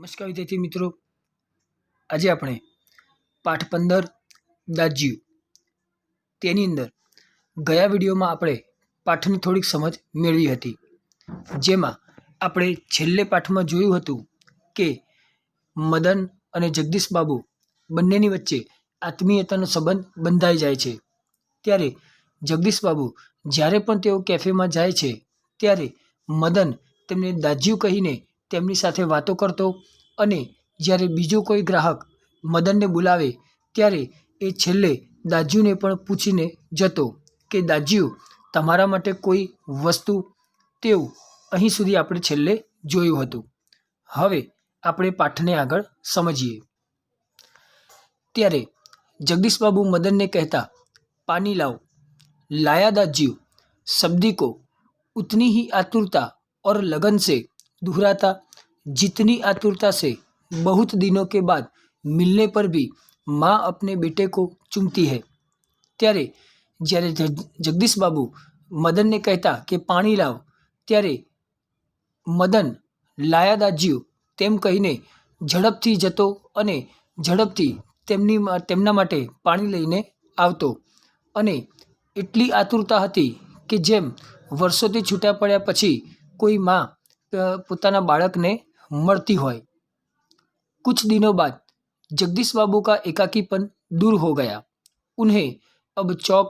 નમસ્કાર વિદ્યાર્થી મિત્રો, આજે આપણે પાઠ 15 દાજ્યું તેની અંદર ગયા વિડીયોમાં આપણે પાઠની થોડીક સમજ મેળવી હતી, જેમાં આપણે છેલ્લે પાઠમાં જોયું હતું કે મદન અને જગદીશ બાબુ બંનેની વચ્ચે આત્મીયતાનો સંબંધ બંધાઈ જાય છે। ત્યારે જગદીશ બાબુ જ્યારે પણ તેઓ કેફેમાં જાય છે ત્યારે મદન તેમને દાજ્યું કહીને તેમની સાથે વાતો કરતો અને જ્યારે બીજો કોઈ ગ્રાહક મદનને બોલાવે ત્યારે એ છેલ્લે દાજ્યુને પણ પૂછીને જતો કે દાજ્યુ, તમારા માટે કોઈ વસ્તુ? તેવું અહીં સુધી આપણે છેલ્લે જોયું હતું। હવે આપણે પાઠને આગળ સમજીએ। ત્યારે જગદીશ બાબુ મદનને કહેતા, पानी लाओ। लाया दाज્યું। शब्दी को उतनी ही आतुरता और लगन से दोहराता जितनी आतुरता से बहुत दिनों के बाद मिलने पर भी माँ अपने बेटे को चूमती है। ત્યારે જ્યારે જગદીશ બાબુ મદનને કહેતા કે પાણી લાવ, ત્યારે મદન લાયા દાજ્યું તેમ કહીને ઝડપથી જતો અને ઝડપથી તેમના માટે પાણી લઈને આવતો અને એટલી આતુરતા હતી કે જેમ વર્ષોથી છૂટા પડ્યા પછી કોઈ માં પોતાના બાળકને मरती હોય। कुछ दिनों बाद जगदीश बाबू का एकाकीपन दूर हो गया। उन्हें अब चौक,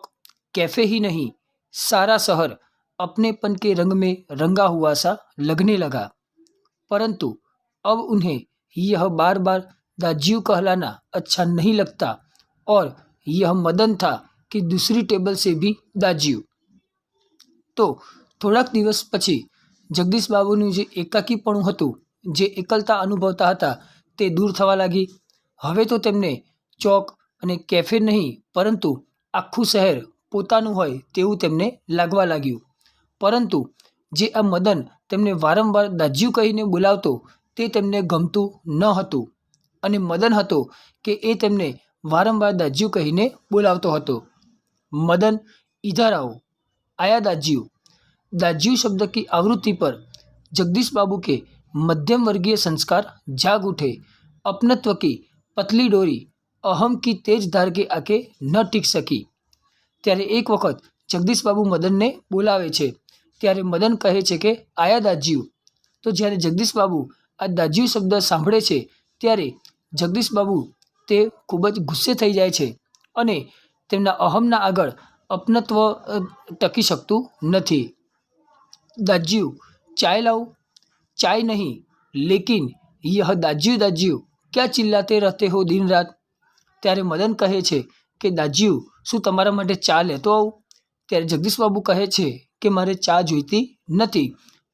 कैफे ही नहीं, सारा शहर अपनेपन के रंग में रंगा हुआ सा लगने लगा। परंतु अब उन्हें यह बार बार दाज્યું कहलाना अच्छा नहीं लगता और यह मदन था कि दूसरी टेबल से भी दाज્યું। तो થોડાક દિવસ પછી જગદીશ બાબુનું જે એકાકીપણું હતું, જે એકલતા અનુભવતા હતા, તે દૂર થવા લાગી। હવે તો તેમને ચોક અને કેફે નહીં પરંતુ આખું શહેર પોતાનું હોય તેવું તેમને લાગવા લાગ્યું। પરંતુ જે આ મદન તેમને વારંવાર દાજ્યું કહીને બોલાવતો તે તેમને ગમતું ન હતું અને મદન હતો કે એ તેમને વારંવાર દાજ્યું કહીને બોલાવતો હતો। मदन इधर आओ। आया दाज્યું। दाज્યું शब्द की आवृत्ति पर जगदीश बाबू के मध्यम वर्गीय संस्कार जाग उठे। अपनत्व की पतली डोरी अहम की तेज धार के आके न टिक सकी। ત્યારે એક વખત જગદીશ બાબુ મદનને બોલાવે છે ત્યારે મદન કહે છે કે આયા દાજ્યું। તો જ્યારે જગદીશ બાબુ આ દાજ્યું શબ્દ સાંભળે છે ત્યારે જગદીશ બાબુ તે ખૂબ જ ગુસ્સે થઈ જાય છે અને તેમના અહમના આગળ અપનત્વ ટકી શકતું નથી। दाज્યું। चाय लाओ। चाय नहीं, लेकिन यह दाज્યું दाज્યું क्या चिल्लाते रहते हो दिन रात। ત્યારે મદન કહે છે કે દાજ્યું, શું તમારા માટે ચા લેતો આવું? ત્યારે જગદીશ બાબુ કહે છે કે મારે ચા જોઈતી નથી,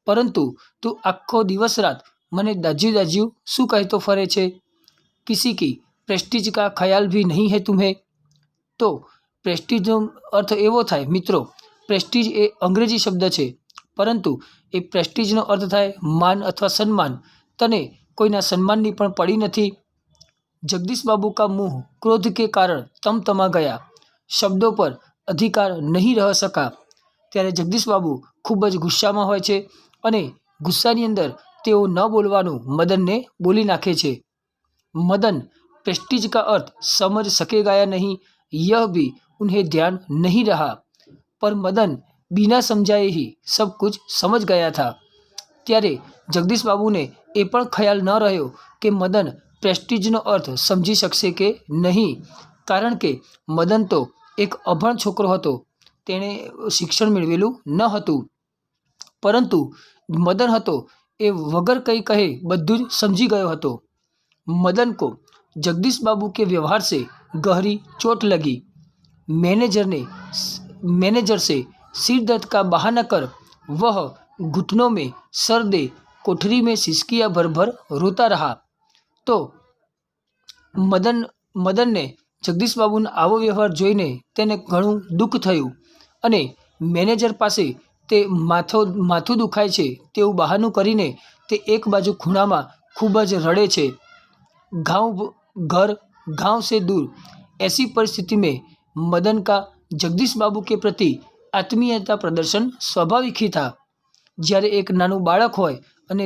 પરંતુ તું આખો દિવસ રાત મને દાજ્યું દાજ્યું શું કહેતો ફરે છે? किसी की प्रेस्टीज का ख्याल भी नहीं है तुम्हें। તો પ્રેસ્ટીજનો અર્થ એવો થાય મિત્રો, પ્રેસ્ટીજ એ અંગ્રેજી શબ્દ છે, પરંતુ એ પ્રેસ્ટીજનો અર્થ થાય માન અથવા સન્માન। તને કોઈના સન્માનની પણ પડી નથી। जगदीश बाबू का मुंह क्रोध के कारण तमतमा गया। शब्दों पर अधिकार नहीं रह सका। ત્યારે જગદીશ બાબુ ખૂબ જ ગુસ્સામાં હોય છે અને ગુસ્સાની અંદર તેઓ ન બોલવાનું મદનને બોલી નાખે છે। मदन प्रेस्टीज का अर्थ समझ सकेगा या नहीं यह भी उन्हें ध्यान नहीं रहा, पर मदन बिना समझाए ही सब कुछ समझ गया था। ત્યારે જગદીશ બાબુને એ પણ ખ્યાલ ન રહ્યો કે મદન પ્રેસ્ટીજનો અર્થ સમજી શકશે કે નહીં, કારણ કે મદન તો એક અભણ છોકરો હતો, તેણે શિક્ષણ મેળવેલું ન હતું। પરંતુ મદન હતો એ વગર કંઈ કહે બધું જ સમજી ગયો હતો। मदन को जगदीश बाबू के व्यवहार से गहरी चोट लगी। मैनेजर से सिर दर्द का बहाना कर वह घुटनों में सर दे कोठरी में सिसकियाँ भर भर रोता रहा। तो મદનને જગદીશ બાબુનો આવો વ્યવહાર જોઈને તેને ઘણું દુઃખ થયું અને મેનેજર પાસે તે માથું દુખાય છે તેવું બહાનું કરીને તે એક બાજુ ખૂણામાં ખૂબ જ રડે છે। गांव से दूर ऐसी परिस्थिति में मदन का जगदीश बाबू के प्रति आत्मीयता प्रदर्शन स्वाभाविक ही था। જ્યારે એક નાનું બાળક હોય અને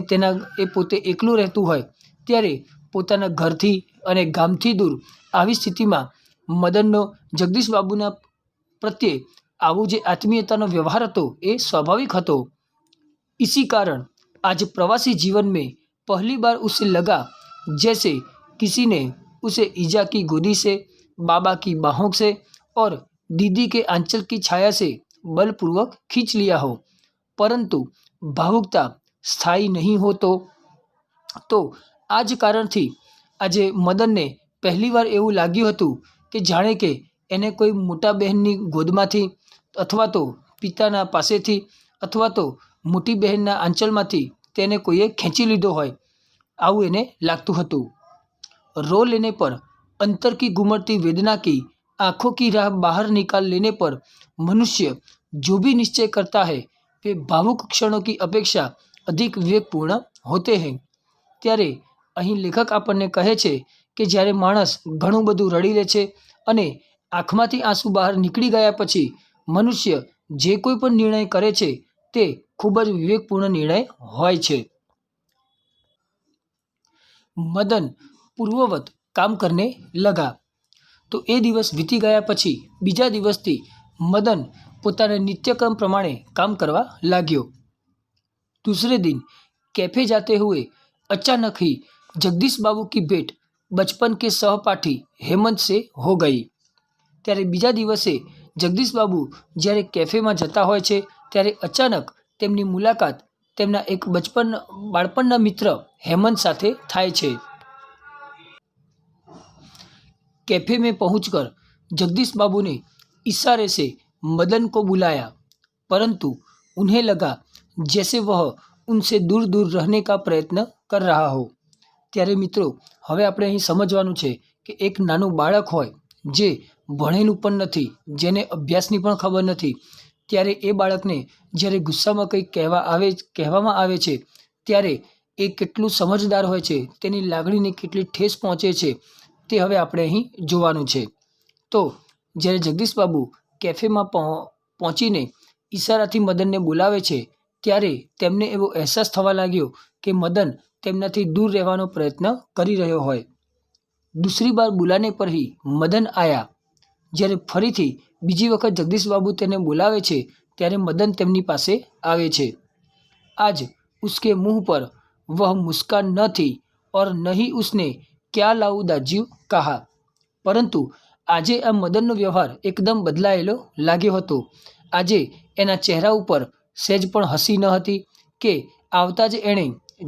એ પોતે એકલું રહેતું હોય ત્યારે પોતાના ઘરથી અને ગામથી દૂર આવી સ્થિતિમાં મદનનો જગદીશ બાબુના प्रत्यय आવું જે आत्मीयता व्यवहार હતો એ स्वाभाविक હતો। इसी कारण आज प्रवासी जीवन में पहली बार उसे लगा जैसे किसी ने उसे ईजा की गोदी से, बाबा की बाहों से और दीदी के आंचल की छाया से बलपूर्वक खींच लिया हो। परंतु भावुकता स्थायी नहीं हो तो आज कारण थी आज मदन ने पहली बार एवं लाग्યું હતું કે જાણે કે એને કોઈ મોટા બહેનની ગોદમાંથી અથવા તો પિતાના પાસેથી અથવા તો મોટી બહેનના આંચલમાંથી તેને કોઈએ ખેંચી લીધો હોય આવું એને લાગતું હતું। रो लेने पर अंतर की घुमड़ती वेदना की आंखों की राह बाहर निकाल लेने पर मनुष्य जो भी निश्चय करता है वे भावुक क्षणों की अपेक्षा अधिक विवेकपूर्ण होते हैं। ત્યારે અહીં લેખક આપણને કહે છે કે જ્યારે માણસ ઘણું બધું રડી લે છે અને આંખમાંથી આંસુ બહાર નીકળી ગયા પછી મનુષ્ય જે કોઈ પણ નિર્ણય કરે છે તે ખૂબ જ વિવેકપૂર્ણ નિર્ણય હોય છે। મદન પૂર્વવત કામ કરને લગા તો એ દિવસ વીતી ગયા પછી બીજા દિવસથી મદન પોતાના નિત્યક્રમ પ્રમાણે કામ કરવા લાગ્યો। दूसरे दिन कैफे जाते हुए अचानक ही जगदीश बाबू की भेंट बचपन के सहपाठी हेमंत से हो गई। ત્યારે બીજા દિવસે જગદીશ બાબુ જ્યારે કેફેમાં જતા હોય છે ત્યારે અચાનક તેમની મુલાકાત તેમના એક બાળપણના મિત્ર हेमंत સાથે થાય છે। कैफे में पहुंचकर जगदीश बाबू ने इशारे से मदन को बुलाया, परंतु उन्हें लगा जैसे वह उनसे दूर दूर रहने का प्रयत्न कर रहा हो। ત્યારે મિત્રો હવે આપણે અહીં સમજવાનું છે કે એક નાનું બાળક હોય જે ભણેલું પણ નથી, જેને અભ્યાસની પણ ખબર નથી, ત્યારે એ બાળકને જ્યારે ગુસ્સામાં કંઈક કહેવામાં આવે છે ત્યારે એ કેટલું સમજદાર હોય છે, તેની લાગણીને કેટલી ઠેસ પહોંચે છે તે હવે આપણે અહીં જોવાનું છે। તો જ્યારે જગદીશ બાબુ કેફેમાં પહોંચીને ઈશારાથી મદનને બોલાવે છે ત્યારે તેમને એવો અહેસાસ થવા લાગ્યો કે મદન તેમનાથી दूर રહેવાનો પ્રયત્ન કરી રહ્યો હોય। दूसरी बार बुलाने पर ही मदन आया। જ્યારે ફરીથી બીજી વખત જગદીશ બાબુ તેને બોલાવે છે ત્યારે મદન તેમની પાસે આવે છે। आज उसके मुंह पर वह मुस्कान न थी और नहीं उसने क्या लाऊं दाज्यू कहा, પરંતુ આજે આ મદનનો વ્યવહાર એકદમ બદલાયેલો લાગ્યો હતો। આજે એના ચહેરા ઉપર સહેજ પણ હસી ન હતી કે આવતા જ એણે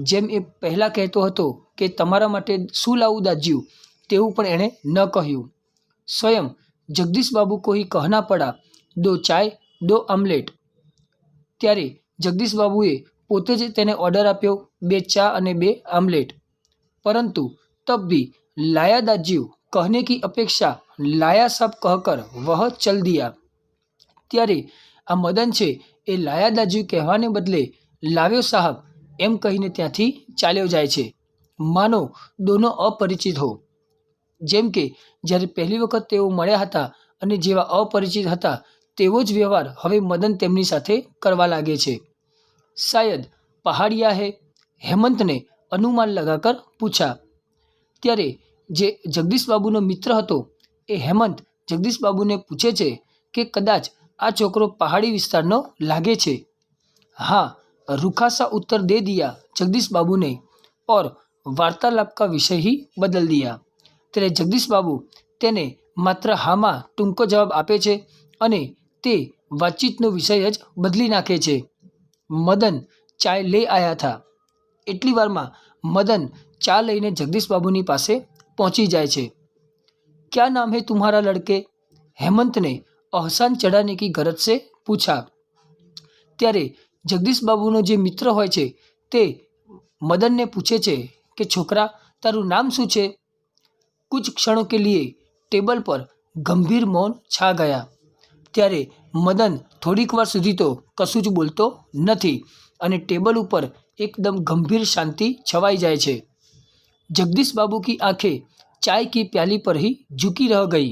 જેમ એ પહેલાં કહેતો હતો કે તમારા માટે શું લાવું દાજ્યું તેવું પણ એણે ન કહ્યું। स्वयं जगदीश बाबू को ही कहना पड़ा, 2 चाय 2 ऑमलेट। ત્યારે જગદીશ બાબુએ પોતે જ તેને ઓર્ડર આપ્યો 2 ચા અને 2 ऑमलेट। परंतु तब भी लाया दाज्यू कहने की अपेक्षा लाया साहब कहकर वह चल दिया। ત્યારે આ મદન છે એ લાયા દાજ્યુ કહેવાને બદલે લાવ્યો સાહબ એમ કહીને ત્યાંથી ચાલ્યો જાય છે, માનો દોનો અપરિચિત હો। જેમ કે જ્યારે પહેલી વખત તેઓ મળ્યા હતા અને જેવા અપરિચિત હતા તેવો જ વ્યવહાર હવે મદન તેમની સાથે કરવા લાગે છે। શાયદ પહાડિયા હે, हेमंत ने अनुमान लगाकर पूछा। ત્યારે જે જગદીશ બાબુનો મિત્ર હતો એ હેમંત જગદીશ બાબુને પૂછે છે કે કદાચ આ છોકરો પહાડી વિસ્તારનો લાગે છે। हाँ, रूखा सा उत्तर दे दिया जगदीश बाबू ने और वार्तालाप का विषय ही बदल दिया। ત્યારે જગદીશ બાબુ તેને માત્ર હામાં ટૂંકો જવાબ આપે છે અને તે વાતચીતનો વિષય જ બદલી નાખે છે। મદન ચાય ले आया था। એટલી વારમાં મદન ચા લઈને જગદીશ બાબુની પાસે પહોંચી જાય છે। क्या नाम है तुम्हारा लड़के? हेमंत ने अहसान चढ़ाने की गरज से पूछा। ત્યારે જગદીશ બાબુનો જે મિત્ર હોય છે તે મદનને પૂછે છે કે છોકરા તારું નામ શું છે? कुछ क्षणों के लिए टेबल पर गंभीर मौन छा गया। ત્યારે મદન થોડીક વાર સુધી તો કશું જ બોલતો નથી અને ટેબલ ઉપર एकदम गंभीर शांति छवाई जाए छे। जगदीश बाबू की आंखें चाय की प्याली पर ही झूकी रह गई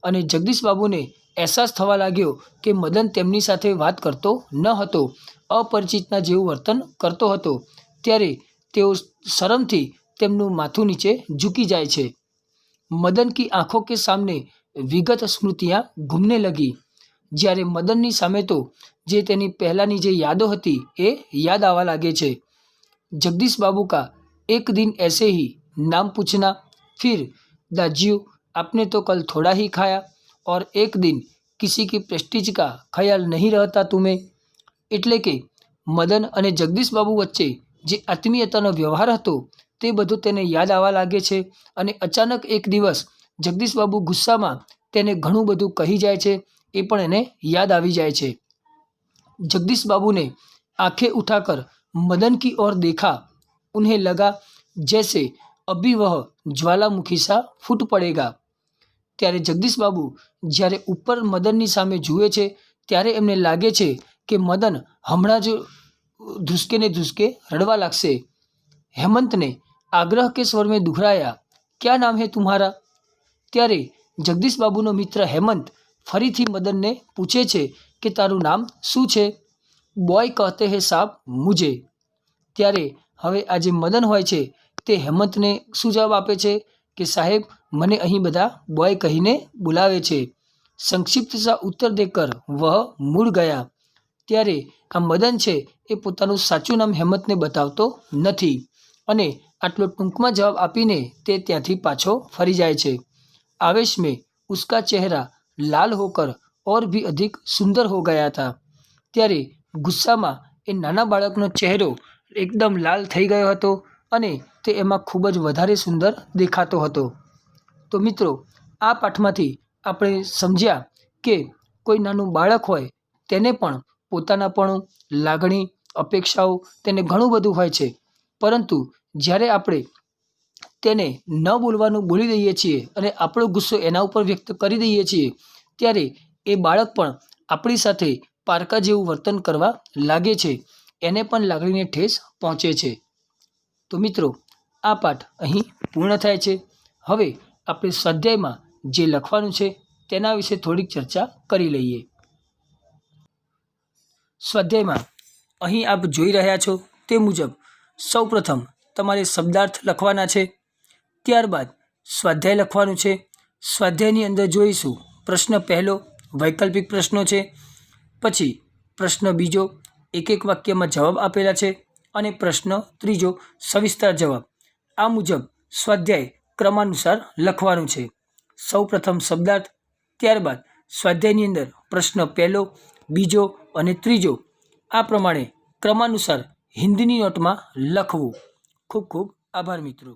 અને જગદીશ બાબુને અહેસાસ થવા લાગ્યો કે મદન તેમની સાથે વાત કરતો ન હતો, અપરિચિતના જેવું વર્તન કરતો હતો। ત્યારે તેઓ શરમથી તેમનું માથું નીચે ઝૂકી જાય છે। मदन की आंखों के सामने विगत स्मृतियां घूमने लगी। જ્યારે મદનની સામે તો જે તેની પહેલાની જે યાદો હતી એ યાદ આવવા લાગે છે। जगदीश बाबू का एक दिन ऐसे ही नाम पूछना, फिर दाजियो आपने तो कल थोड़ा ही खाया, और एक दिन किसी की प्रेस्टीज का ख्याल नहीं रहता तुम्हें। એટલે કે મદન અને જગદીશ બાબુ વચ્ચે જે આત્મીયતાનો વ્યવહાર હતો તે બધું તેને યાદ આવવા લાગે છે। અને અચાનક એક દિવસ જગદીશ બાબુ ગુસ્સામાં તેને ઘણું બધું કહી જાય છે, એ પણ એને યાદ આવી જાય છે। जगदीश बाबू ने आंखें उठाकर मदन की ओर देखा। उन्हें लगा जैसे अभी वह ज्वालामुखी सा फूट पड़ेगा। ત્યારે જગદીશ બાબુ જ્યારે ઉપર મદનની સામે જુએ છે ત્યારે એમને લાગે છે કે મદન હમણાં જ ધ્રુસકે ને ધ્રુસકે રડવા લાગશે। हेमंत ने आग्रह के स्वर में दुहराया, क्या नाम है तुम्हारा? ત્યારે જગદીશ બાબુનો મિત્ર હેમંત ફરીથી મદનને પૂછે છે કે તારું નામ શું છે? બોય કહતે હે સાબ મુझे। ત્યારે હવે આ જે મદન હોય છે તે હેમંતને શું જવાબ આપે છે કે સાહેબ મને અહીં બધા બોય કહીને બોલાવે છે। સંક્ષિપ્ત સા ઉત્તર દેકર વહ મૂળ ગયા। ત્યારે આ મદન છે એ પોતાનું સાચું નામ હેમંતને બતાવતો નથી અને આટલો ટૂંકમાં જવાબ આપીને તે ત્યાંથી પાછો ફરી જાય છે। आवेश में उसका चेहरा लाल होकर और भी अधिक सुंदर हो गया था। ત્યારે ગુસ્સામાં એ નાના બાળકનો ચહેરો એકદમ લાલ થઈ ગયો હતો અને તે એમાં ખૂબ જ વધારે સુંદર દેખાતો હતો। તો મિત્રો આ પાઠમાંથી આપણે સમજ્યા કે કોઈ નાનું બાળક હોય તેને પણ પોતાનાપણું, લાગણી, અપેક્ષાઓ તેને ઘણું બધું હોય છે, પરંતુ જ્યારે આપણે તેને ન બોલવાનું બોલી દઈએ છીએ અને આપણો ગુસ્સો એના ઉપર વ્યક્ત કરી દઈએ છીએ ત્યારે એ બાળક પણ આપણી સાથે પારકા જેવું વર્તન કરવા લાગે છે, એને પણ લાગણીને ઠેસ પહોંચે છે। તો મિત્રો આ પાઠ અહીં પૂર્ણ થાય છે। હવે આપણે સ્વાધ્યાયમાં જે લખવાનું છે તેના વિશે થોડીક ચર્ચા કરી લઈએ। સ્વાધ્યાયમાં અહીં આપ જોઈ રહ્યા છો તે મુજબ સૌપ્રથમ તમારે શબ્દાર્થ લખવાના છે, ત્યારબાદ સ્વાધ્યાય લખવાનું છે। સ્વાધ્યાયની અંદર જોઈશું પ્રશ્ન પહેલો વૈકલ્પિક પ્રશ્નો છે, પછી પ્રશ્ન બીજો એક એક વાક્યમાં જવાબ આપેલા છે અને પ્રશ્ન ત્રીજો સવિસ્તર જવાબ। આ મુજબ સ્વાધ્યાય ક્રમાનુસાર લખવાનું છે। સૌપ્રથમ શબ્દાર્થ, ત્યારબાદ સ્વાધ્યાયની અંદર પ્રશ્ન પહેલો, બીજો અને ત્રીજો આ પ્રમાણે ક્રમાનુસાર હિન્દીની નોટમાં લખવું। ખૂબ ખૂબ આભાર મિત્રો।